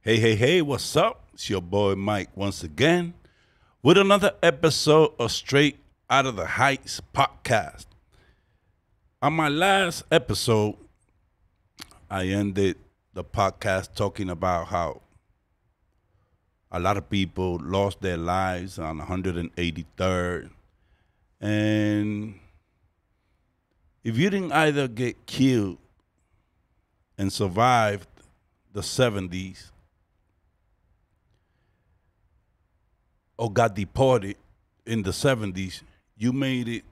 Hey, what's up? It's your boy Mike once again with another episode of Straight Out of the Heights podcast. On my last episode, I ended the podcast talking about how a lot of people lost their lives on 183rd. And if you didn't either get killed and survived the 70s or got deported in the 70s, you made it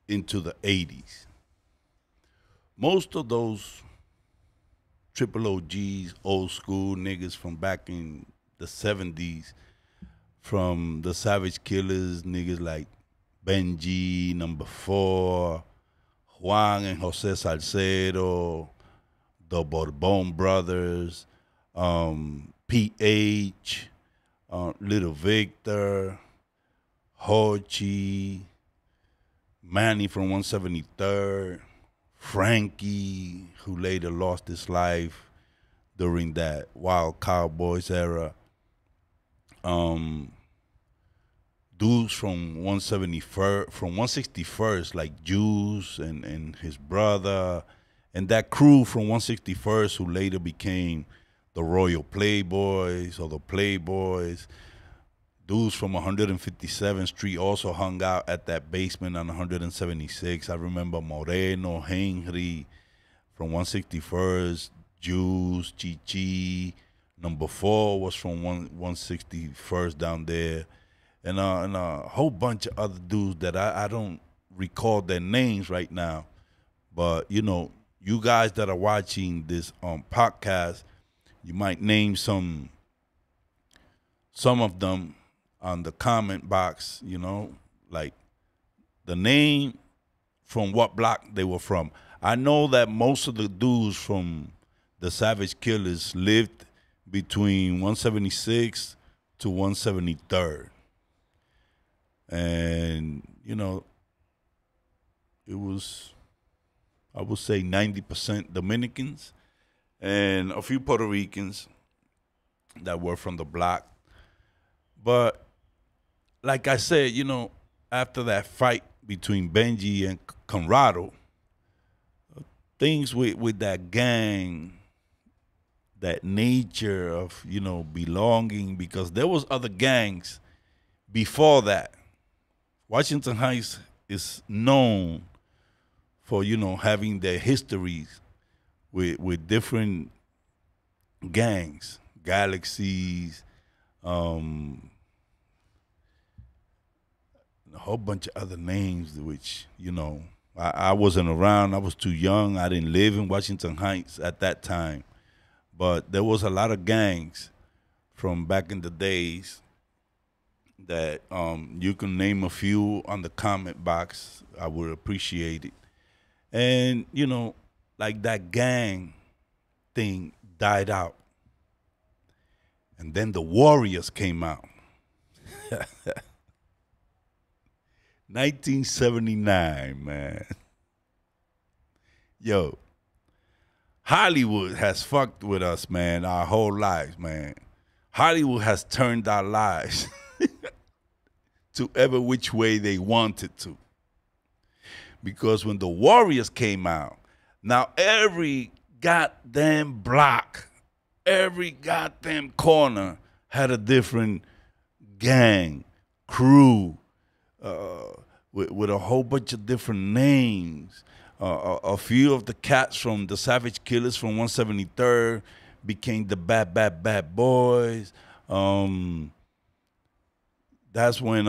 into the 80s. Most of those triple OGs, old school niggas from back in the 70s, from the Savage Killers, niggas like Benji, Number 4, Juan and Jose Salcedo, the Bourbon Brothers, PH, Little Victor, Hochi, Manny from 173rd, Frankie, who later lost his life during that Wild Cowboys era. Dudes from 161st, like Juice and his brother, and that crew from 161st who later became the Royal Playboys or the Playboys. Dudes from 157th Street also hung out at that basement on 176. I remember Moreno, Henry from 161st, Juice, Chichi. Number 4 was from 161st down there. And a whole bunch of other dudes that I don't recall their names right now. But, you know, you guys that are watching this podcast, you might name some of them on the comment box, you know, like the name from what block they were from. I know that most of the dudes from the Savage Killers lived between 176 to 173rd. And, you know, it was, I would say 90% Dominicans and a few Puerto Ricans that were from the block. But like I said, you know, after that fight between Benji and Conrado, things with that gang, that nature of, you know, belonging, because there was other gangs before that. Washington Heights is known for, you know, having their histories with different gangs, Galaxies, a whole bunch of other names, which, you know, I wasn't around. I was too young. I didn't live in Washington Heights at that time. But there was a lot of gangs from back in the days that you can name a few on the comment box. I would appreciate it. And, you know, like that gang thing died out. And then the Warriors came out. 1979, man. Yo, Hollywood has fucked with us, man, our whole lives, man. Hollywood has turned our lives to every which way they wanted to. Because when the Warriors came out, now every goddamn block, every goddamn corner had a different gang, crew, with a whole bunch of different names. A few of the cats from the Savage Killers from 173rd became the Bad Boys. That's when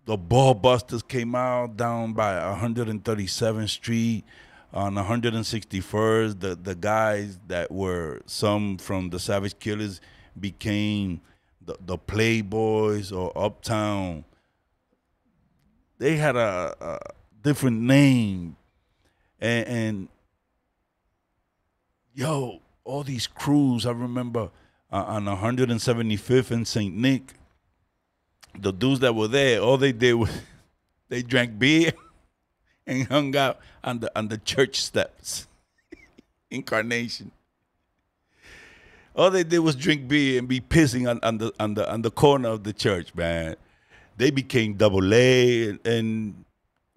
the Ball Busters came out down by 137th Street. On 161st, the guys that were some from the Savage Killers became the Playboys or Uptown. They had a different name. And yo, all these crews, I remember on 175th and St. Nick, the dudes that were there, all they did was they drank beer and hung out on the church steps. Incarnation. All they did was drink beer and be pissing on the corner of the church, man. They became double A, and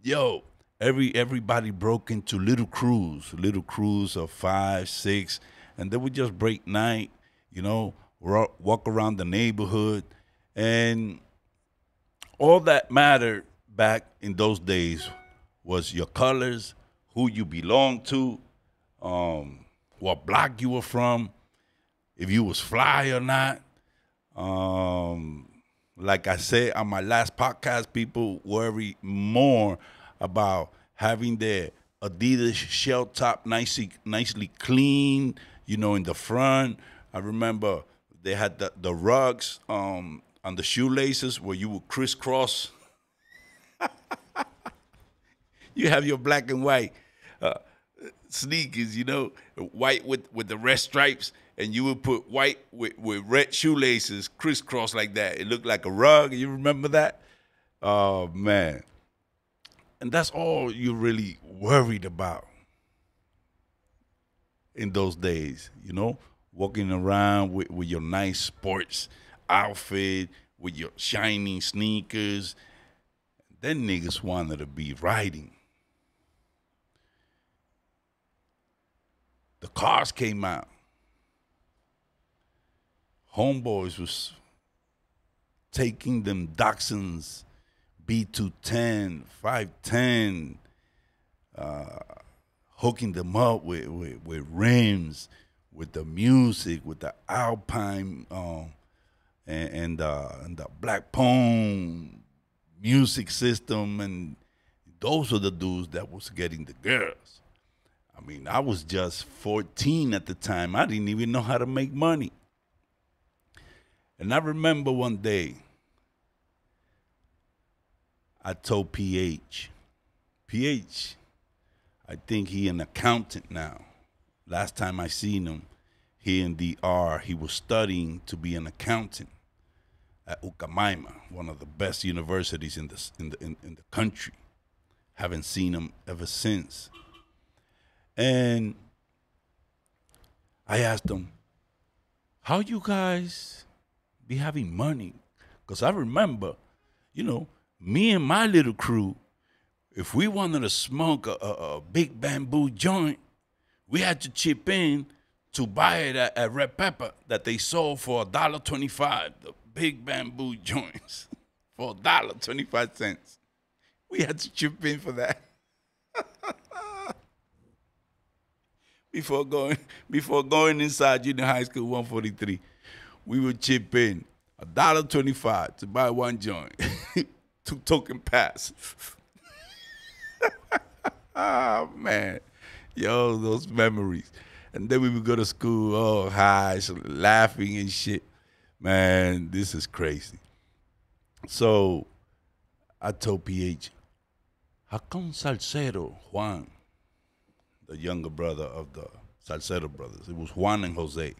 yo, everybody broke into little crews of 5, 6, and they would just break night, walk around the neighborhood, and all that mattered back in those days was your colors, who you belonged to, what block you were from, if you was fly or not. Like I said on my last podcast, people worry more about having their Adidas shell top nicely clean, in the front. I remember they had the rugs on the shoelaces where you would crisscross. You have your black and white sneakers, white with the red stripes, and you would put white with red shoelaces crisscross like that. It looked like a rug. You remember that? Oh, man. And that's all you really worried about in those days, walking around with your nice sports outfit, with your shiny sneakers. Then niggas wanted to be riding. The cars came out. Homeboys was taking them Datsuns B210, 510, hooking them up with rims, with the music, with the Alpine and the Black Pone music system, and those were the dudes that was getting the girls. I mean, I was just 14 at the time. I didn't even know how to make money. And I remember one day, I told PH, I think he an accountant now. Last time I seen him, here in DR, he was studying to be an accountant at Ucamaima, one of the best universities in the country. Haven't seen him ever since. And I asked him, how you guys be having money? Because I remember, me and my little crew, if we wanted to smoke a big bamboo joint, we had to chip in to buy it at Red Pepper that they sold for $1.25, the big bamboo joints for $1.25. We had to chip in for that. Before going inside junior high school 143, we would chip in $1.25 to buy one joint, 2 token pass. Oh man, yo, those memories. And then we would go to school all high, so laughing and shit. Man, this is crazy. So I told PH, how come Salcero, Juan, the younger brother of the Salcero brothers, it was Juan and Jose.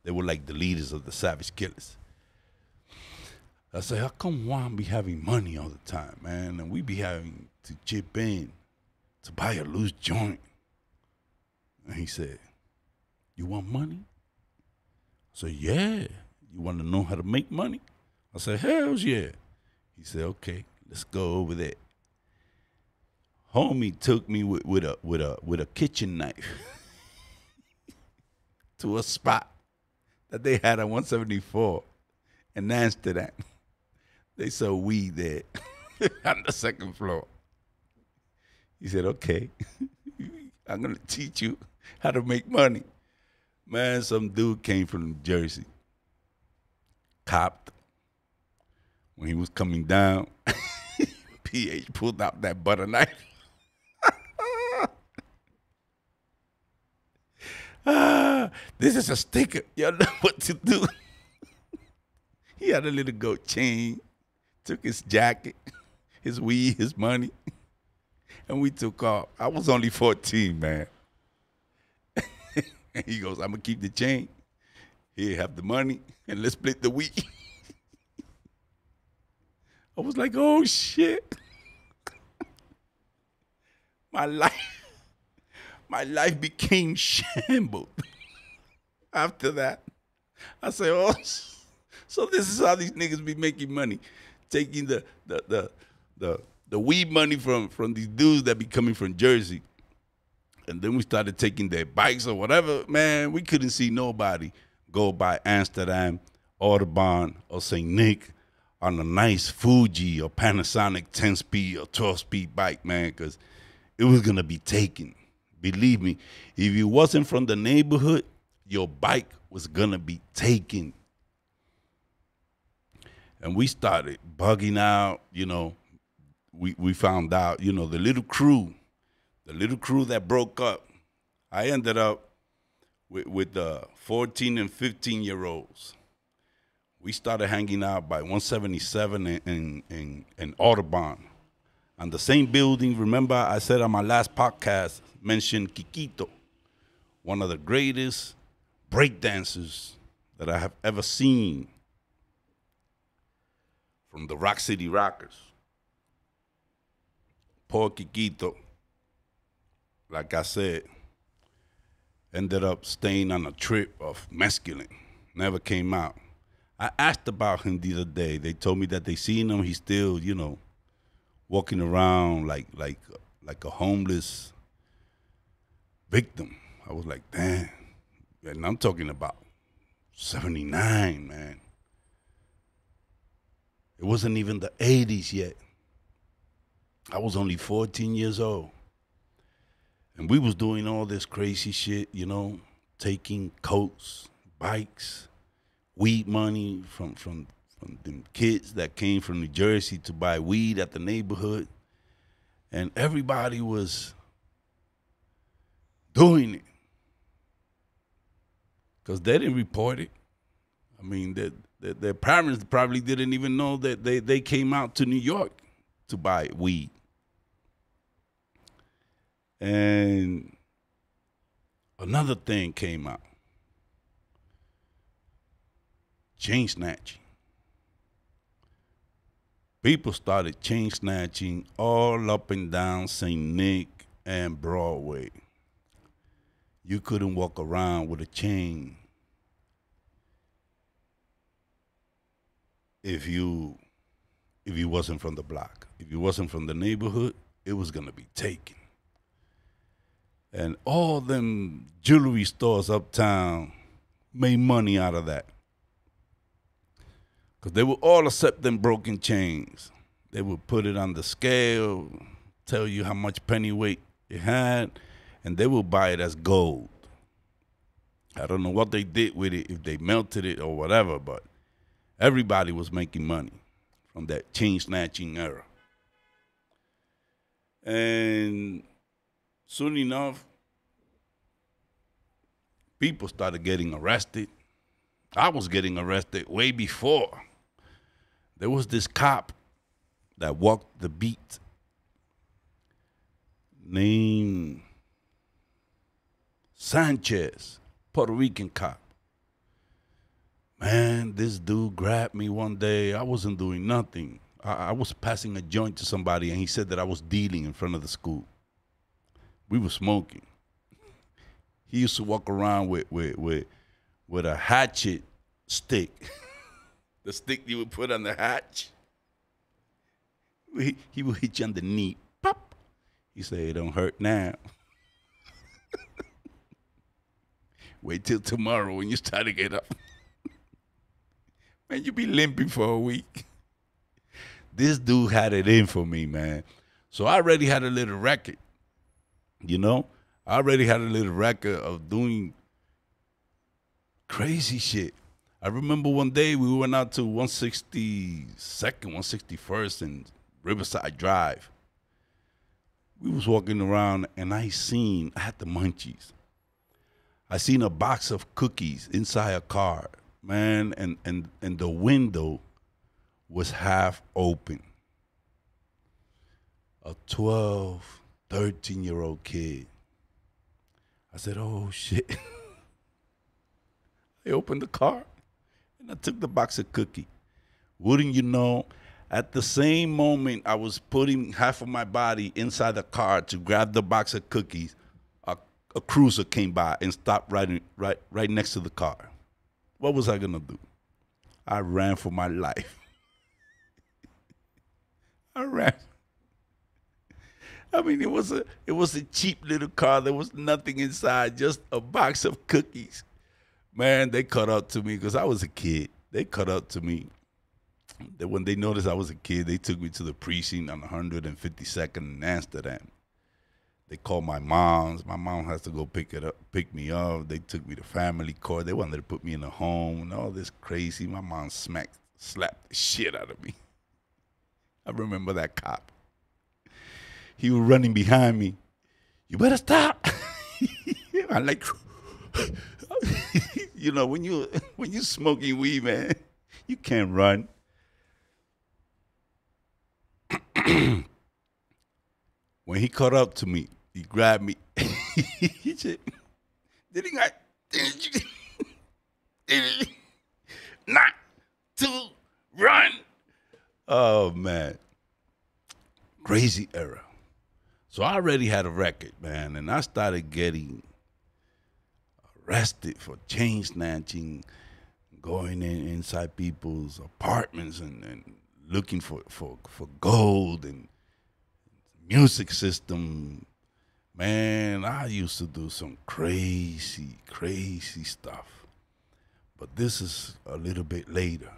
They were like the leaders of the Savage Killers. I said, how come Juan be having money all the time, man? And we be having to chip in to buy a loose joint. And he said, you want money? I said, yeah. You want to know how to make money? I said, hell yeah. He said, okay, let's go over there. Homie took me with a kitchen knife to a spot that they had on 174 in Amsterdam. They sold weed there on the second floor. He said, okay, I'm going to teach you how to make money. Man, some dude came from New Jersey, copped. When he was coming down, PH pulled out that butter knife. This is a sticker. Y'all know what to do. He had a little gold chain, took his jacket, his weed, his money, and we took off. I was only 14, man. And he goes, I'm going to keep the chain. Here, have the money, and let's split the weed. I was like, oh, shit. My life became shambled after that. I said, oh, so this is how these niggas be making money, taking the weed money from these dudes that be coming from Jersey. And then we started taking their bikes or whatever. Man, we couldn't see nobody go by Amsterdam, Audubon, or St. Nick on a nice Fuji or Panasonic 10-speed or 12-speed bike, man, because it was going to be taken. Believe me, if you wasn't from the neighborhood, your bike was going to be taken. And we started bugging out, you know. We found out, you know, the little crew that broke up, I ended up with the 14 and 15-year-olds. We started hanging out by 177 and Audubon. On the same building, remember I said on my last podcast, mentioned Kikito, one of the greatest breakdancers that I have ever seen from the Rock City Rockers. Poor Kikito, like I said, ended up staying on a trip of mescaline. Never came out. I asked about him the other day. They told me that they seen him. He's still, you know, walking around like a homeless victim. I was like, damn. And I'm talking about 79, man. It wasn't even the 80s yet. I was only 14 years old. And we was doing all this crazy shit, you know, taking coats, bikes, weed money from them kids that came from New Jersey to buy weed at the neighborhood. And everybody was doing it. Because they didn't report it. I mean, their parents probably didn't even know that they came out to New York to buy weed. And another thing came out. Chain snatching. People started chain snatching all up and down St. Nick and Broadway. You couldn't walk around with a chain if you wasn't from the block. If you wasn't from the neighborhood, it was gonna be taken. And all them jewelry stores uptown made money out of that. Because they would all accept them broken chains. They would put it on the scale, tell you how much pennyweight it had, and they would buy it as gold. I don't know what they did with it, if they melted it or whatever, but everybody was making money from that chain snatching era. And soon enough, people started getting arrested. I was getting arrested way before. There was this cop that walked the beat named Sanchez, Puerto Rican cop. Man, this dude grabbed me one day. I wasn't doing nothing. I was passing a joint to somebody, and he said that I was dealing in front of the school. We were smoking. He used to walk around with a hatchet stick. The stick you would put on the hatch. He would hit you on the knee. Pop. He said, it don't hurt now. Wait till tomorrow when you start to get up. Man, you be limping for a week. This dude had it in for me, man. So I already had a little record, you know? I already had a little record of doing crazy shit. I remember one day we went out to 162nd, 161st and Riverside Drive. We was walking around and I had the munchies. I seen a box of cookies inside a car, man, and the window was half open. A 12, 13-year-old kid. I said, oh, shit. I opened the car, and I took the box of cookie. Wouldn't you know, at the same moment I was putting half of my body inside the car to grab the box of cookies, a cruiser came by and stopped right next to the car. What was I gonna do? I ran for my life. I ran. I mean, it was a cheap little car. There was nothing inside, just a box of cookies. Man, they caught up to me because I was a kid. They caught up to me. When they noticed I was a kid, they took me to the precinct on 152nd in Amsterdam. They called my mom's. My mom has to go pick me up. They took me to family court. They wanted to put me in a home and all this crazy. My mom slapped the shit out of me. I remember that cop. He was running behind me. You better stop. I'm like, when you smoking weed, man, you can't run. When he caught up to me, he grabbed me. He said, did you not to run? Oh, man. Crazy era. So I already had a record, man, and I started getting arrested for chain snatching, going inside people's apartments and looking for gold and music system. Man, I used to do some crazy, crazy stuff. But this is a little bit later.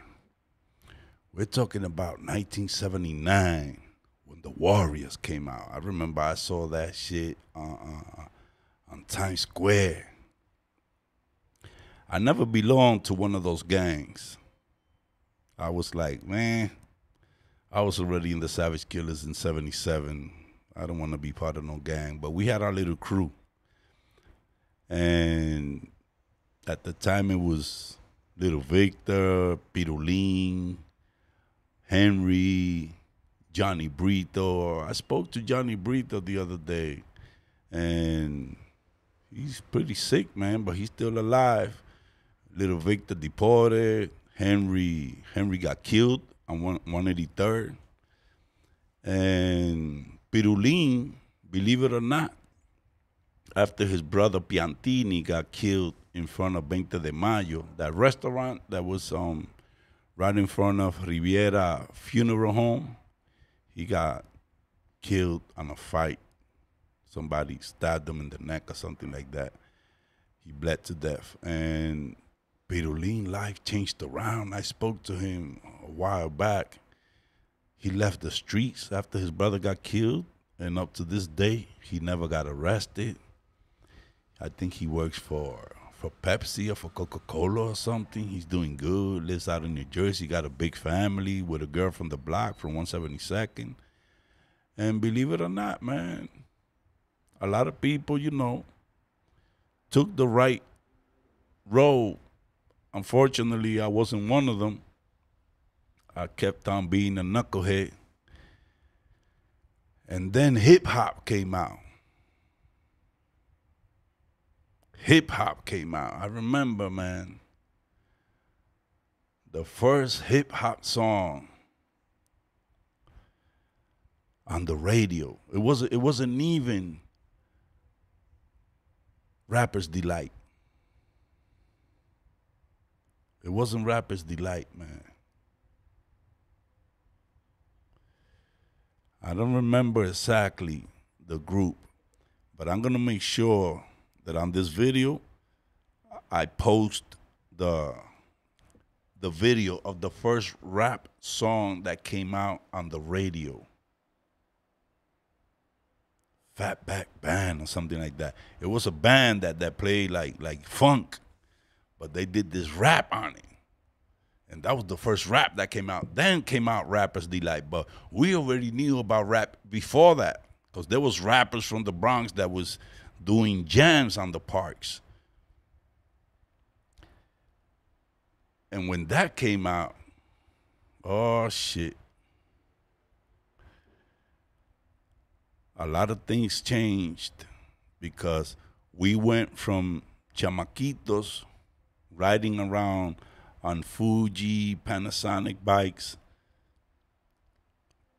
We're talking about 1979 when the Warriors came out. I remember I saw that shit on Times Square. I never belonged to one of those gangs. I was like, man, I was already in the Savage Killers in 77. I don't want to be part of no gang. But we had our little crew. And at the time it was Little Victor, Pirulín, Henry, Johnny Brito. I spoke to Johnny Brito the other day. And he's pretty sick, man, but he's still alive. Little Victor deported. Henry got killed on 183rd. And Pirulín, believe it or not, after his brother Piantini got killed in front of 20 de Mayo, that restaurant that was right in front of Riviera Funeral Home, he got killed on a fight. Somebody stabbed him in the neck or something like that. He bled to death. And Pirulín life changed around. I spoke to him a while back. He left the streets after his brother got killed, and up to this day, he never got arrested. I think he works for Pepsi or for Coca-Cola or something. He's doing good, lives out in New Jersey, got a big family with a girl from the block from 172nd. And believe it or not, man, a lot of people, took the right road. Unfortunately, I wasn't one of them. I kept on being a knucklehead. And then hip-hop came out. Hip-hop came out. I remember, man, the first hip-hop song on the radio. It wasn't even Rapper's Delight. It wasn't Rapper's Delight, man. I don't remember exactly the group, but I'm going to make sure that on this video, I post the video of the first rap song that came out on the radio. Fatback Band or something like that. It was a band that played like funk, but they did this rap on it. And that was the first rap that came out. Then came out Rapper's Delight. But we already knew about rap before that, because there was rappers from the Bronx that was doing jams on the parks. And when that came out, oh, shit. A lot of things changed, because we went from chamaquitos riding around on Fuji, Panasonic bikes,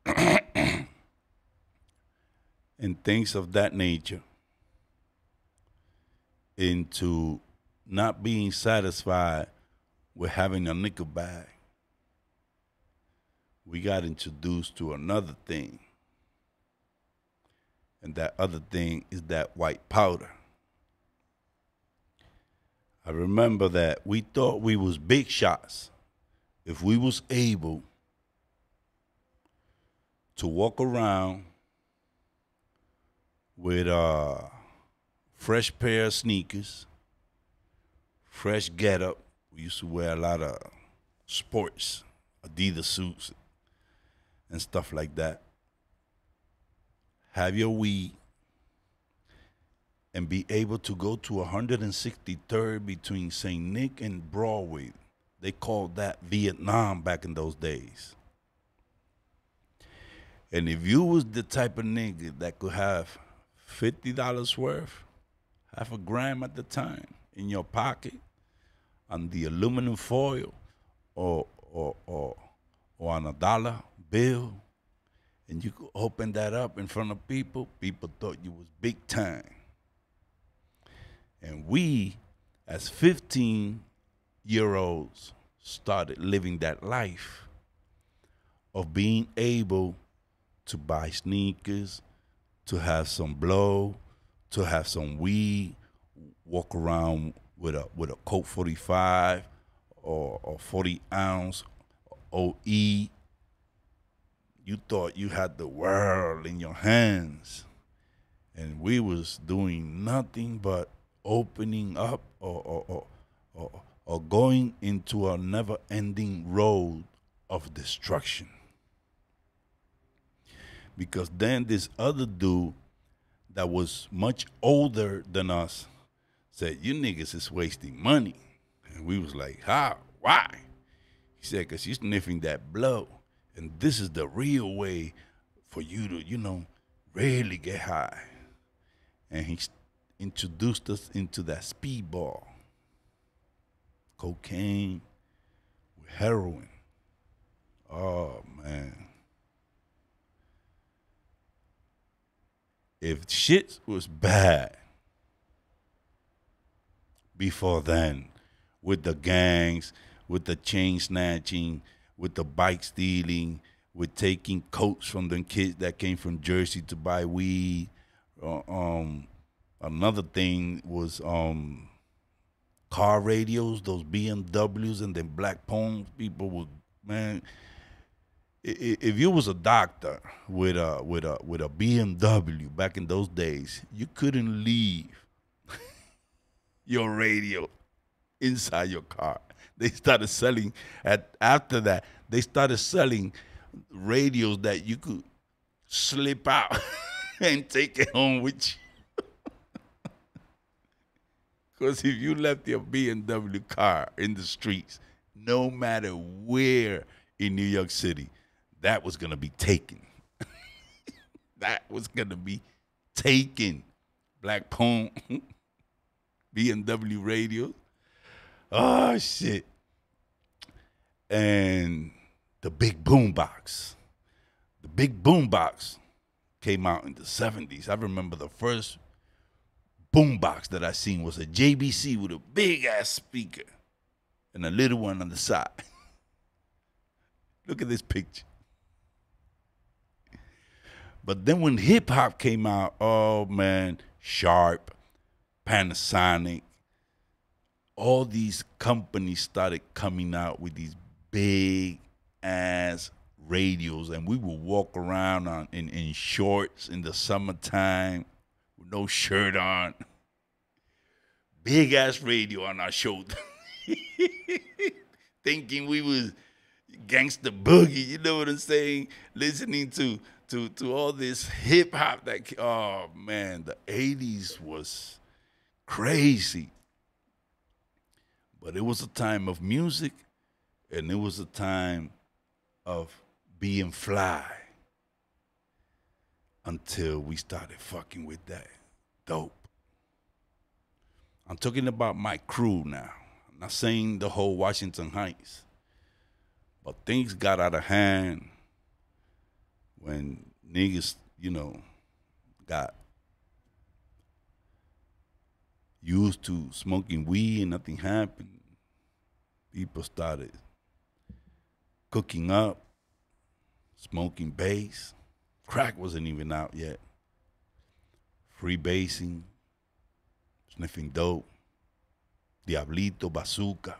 and things of that nature, into not being satisfied with having a nickel bag, we got introduced to another thing. And that other thing is that white powder. I remember that we thought we was big shots if we was able to walk around with a fresh pair of sneakers, fresh getup. We used to wear a lot of sports, Adidas suits, and stuff like that. Have your weed and be able to go to 163rd between St. Nick and Broadway. They called that Vietnam back in those days. And if you was the type of nigga that could have $50 worth, half a gram at the time, in your pocket, on the aluminum foil, or on a dollar bill, and you could open that up in front of people, people thought you was big time. And we, as 15-year-olds, started living that life of being able to buy sneakers, to have some blow, to have some weed, walk around with a Colt 45 or 40 ounce OE. You thought you had the world in your hands, and we was doing nothing but opening up or going into a never-ending road of destruction. Because then this other dude that was much older than us said, "You niggas is wasting money." And we was like, "How? Why?" He said, "Because you're sniffing that blow. And this is the real way for you to, really get high." And he introduced us into that speedball. Cocaine with heroin. Oh, man. If shit was bad before then, with the gangs, with the chain snatching, with the bike stealing, with taking coats from them kids that came from Jersey to buy weed. Another thing was car radios, those BMWs, and then black phones. People would, man. If you was a doctor with a BMW back in those days, you couldn't leave your radio inside your car. They started selling after that. They started selling radios that you could slip out and take it home with you. Because if you left your BMW car in the streets, no matter where in New York City, that was going to be taken. That was going to be taken. Black Pone, BMW radio. Oh, shit. And the big boombox. The big boombox came out in the 70s. I remember the first boombox that I seen was a JBC with a big-ass speaker and a little one on the side. Look at this picture. But then when hip-hop came out, oh, man, Sharp, Panasonic, all these companies started coming out with these big-ass radios, and we would walk around in shorts in the summertime with no shirt on. Big-ass radio on our shoulder. Thinking we was gangsta boogie, you know what I'm saying? Listening to all this hip-hop that, oh, man, the 80s was crazy. But it was a time of music, and it was a time of being fly until we started fucking with that dope. I'm talking about my crew now. I'm not saying the whole Washington Heights. But things got out of hand when niggas, got used to smoking weed and nothing happened. People started cooking up, smoking bass. Crack wasn't even out yet. Free basing, sniffing dope, Diablito, Bazooka.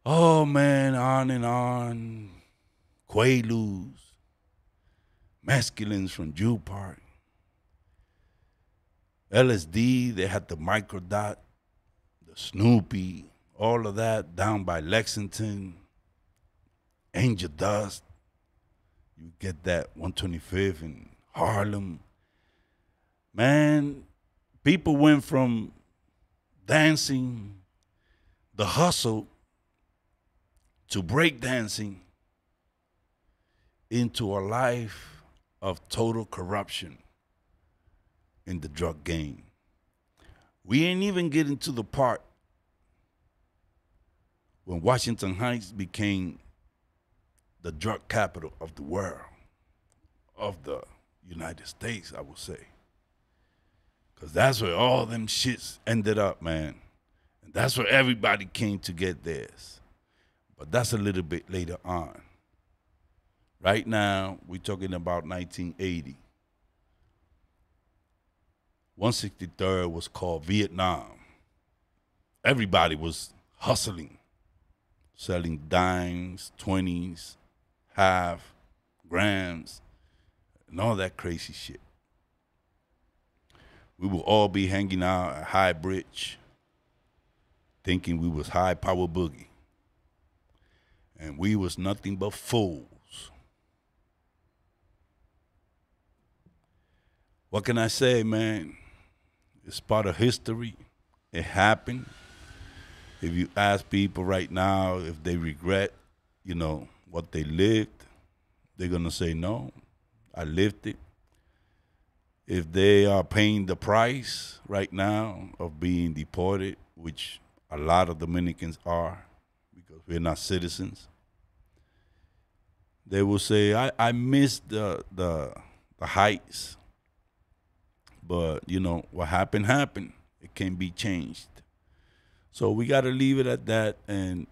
Oh man, on and on. Quaaludes, mescalines from Jew Park. LSD, they had the microdot, the Snoopy, all of that down by Lexington. Angel Dust. You get that 125th in Harlem. Man, people went from dancing, the hustle, to breakdancing into a life of total corruption in the drug game. We ain't even getting to the part when Washington Heights became the drug capital of the world, of the United States, I would say. Because that's where all them shits ended up, man. And that's where everybody came to get theirs. But that's a little bit later on. Right now, we're talking about 1980. 163rd was called Vietnam. Everybody was hustling, selling dimes, 20s, half, grams, and all that crazy shit. We would all be hanging out at High Bridge, thinking we was high power boogie. And we was nothing but fools. What can I say, man? It's part of history. It happened. If you ask people right now if they regret, what they lived, they're going to say, no, I lived it. If they are paying the price right now of being deported, which a lot of Dominicans are, because we're not citizens, they will say, I miss the heights. But, what happened, happened. It can be changed. So we got to leave it at that and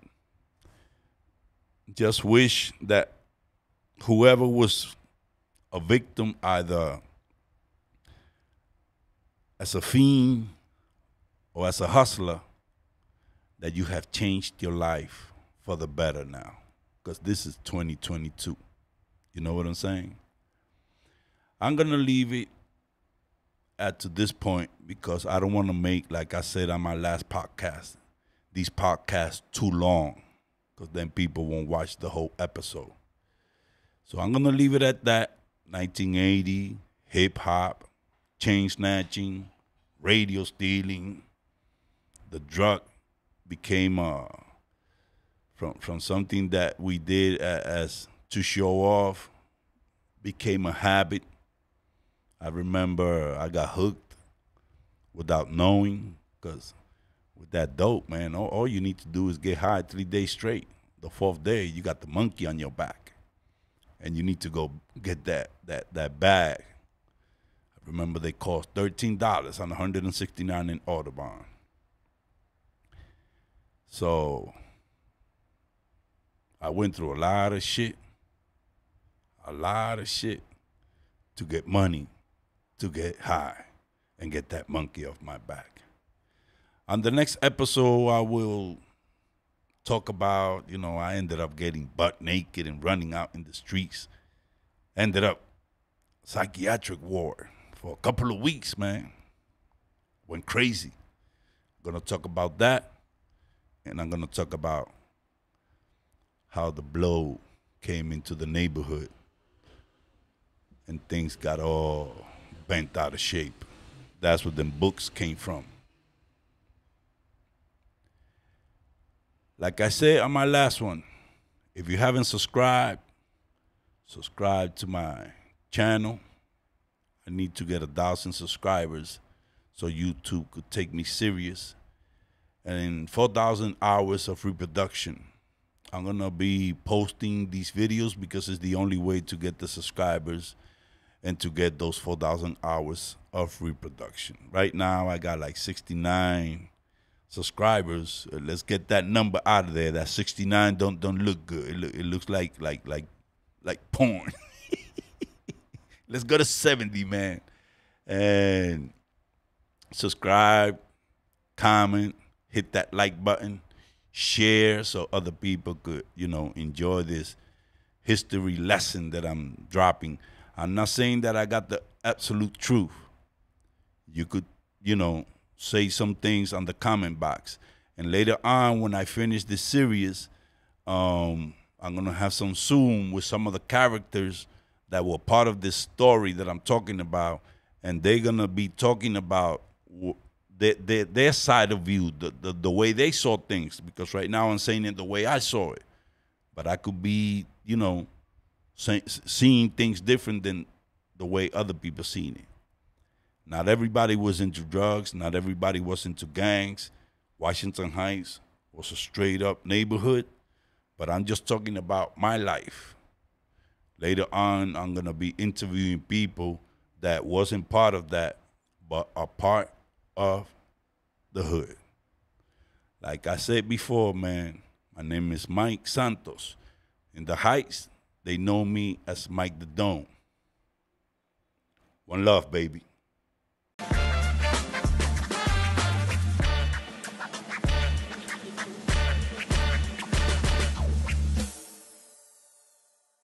just wish that whoever was a victim, either as a fiend or as a hustler, that you have changed your life for the better now. Because this is 2022. You know what I'm saying? I'm going to leave it to this point because I don't want to make, like I said on my last podcast, these podcasts too long because then people won't watch the whole episode. So I'm going to leave it at that. 1980, hip-hop, chain snatching, radio stealing. The drug became from something that we did as to show off, became a habit. I remember I got hooked without knowing, because with that dope, man, all you need to do is get high 3 days straight. The fourth day, you got the monkey on your back, and you need to go get that bag. I remember they cost $13 on 169 in Audubon. So I went through a lot of shit to get money, to get high, and get that monkey off my back. On the next episode, I will talk about, I ended up getting butt naked and running out in the streets. Ended up psychiatric ward for a couple of weeks, man. Went crazy. I'm going to talk about that. And I'm going to talk about how the blow came into the neighborhood and things got all bent out of shape. That's where them books came from. Like I said on my last one, if you haven't subscribed, subscribe to my channel. I need to get 1,000 subscribers so YouTube could take me serious. And in 4,000 hours of reproduction, I'm going to be posting these videos because it's the only way to get the subscribers and to get those 4,000 hours of reproduction. Right now, I got like 69 subscribers. Let's get that number out of there. That 69 don't look good. It looks like porn. Let's go to 70, man. And subscribe, comment, hit that like button, share so other people could, enjoy this history lesson that I'm dropping. I'm not saying that I got the absolute truth. You could, say some things on the comment box. And later on, when I finish this series, I'm going to have some Zoom with some of the characters that were part of this story that I'm talking about. And they're going to be talking about their side of view, the way they saw things. Because right now I'm saying it the way I saw it. But I could be, seeing things different than the way other people seen it. Not everybody was into drugs. Not everybody was into gangs. Washington Heights was a straight up neighborhood. But I'm just talking about my life. Later on, I'm going to be interviewing people that wasn't part of that, but are part of the hood. Like I said before, man, my name is Mike Santos. In the Heights, they know me as Mike the Dome. One love, baby.